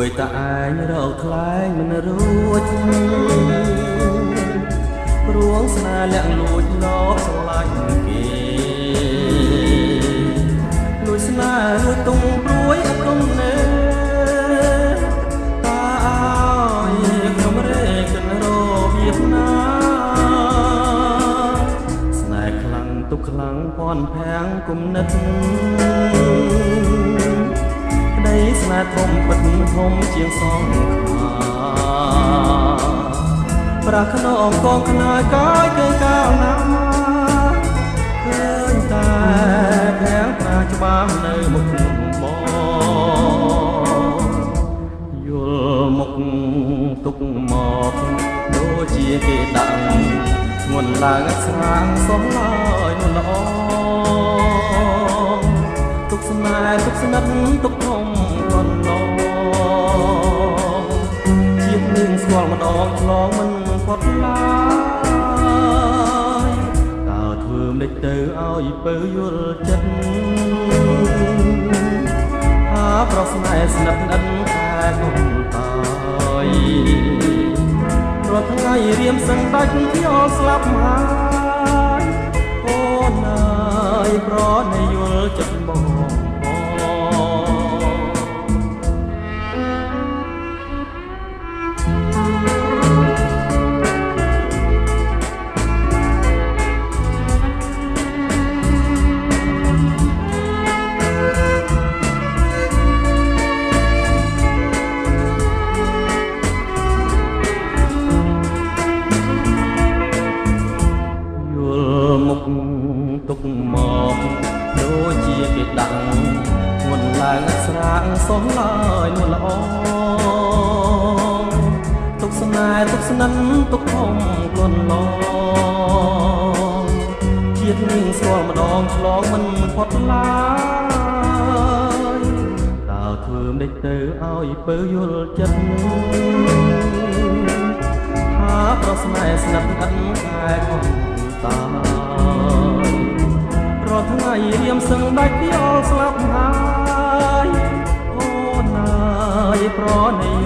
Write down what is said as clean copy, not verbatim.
យតាឯងរកថ្លែងមិនរួចព្រួងស្នេហ៍លាក់លួចលោកស្រឡាញ់គេលួចស្នេហ៍ទុំព្រួយអត់ទុំណែតាអើយខ្ញុំរេកិនររបៀបណាស្នេហ៍ខ្លាំងទុកខ្លាំងពាន់ភាំងគុំនិតស្នេហ៍ធំពិតធំជាងសងខាប្រាក់ក្នុងកងខ្នើយកាយគេកាលណាឃើញតែភាំងប្រាច្បាស់នៅមុខបងយល់មុខទុកមកដូចជាគេដាក់ធ្ងន់ឡើងស្រាងសំឡើយមិនល្អទុកស្នេហ៍ទុកស្និទ្ធទុកធំកន្លងជាតិនឹងស្គាល់ម្ដងឆ្លងមិនផុតឡើយតើធ្វើមិនដេចទៅឲ្យពើយល់ចិត្តហាប្រស្នេហ៍ស្និទ្ធស្និទ្ធតែគុំតើយរាល់ថ្ងៃរៀមសឹងដាច់ខ្យល់ស្លាប់ហើយអូនអើយប្រណីយល់ចិត្តបងទុកមកដូចជាគេដាក់ធ្ងន់ឡើងស្រាងសំឡើយនោះល្អទុកស្នេហ៍ទុកស្និទ្ធទុកធំគន់ឡងជាតិនឹងស្គាល់ម្ដងឆ្លងមិនផុតឡើយតើធ្វើមិនដេចទៅឲ្យពើយល់ចិត្តថាប្រស្នេហ៍ស្និទ្ធស្និទ្ធតែខំតារាល់ថ្ងៃរៀមសឹងដាច់ខ្យល់ស្លាប់ហើយអូនអើយប្រណី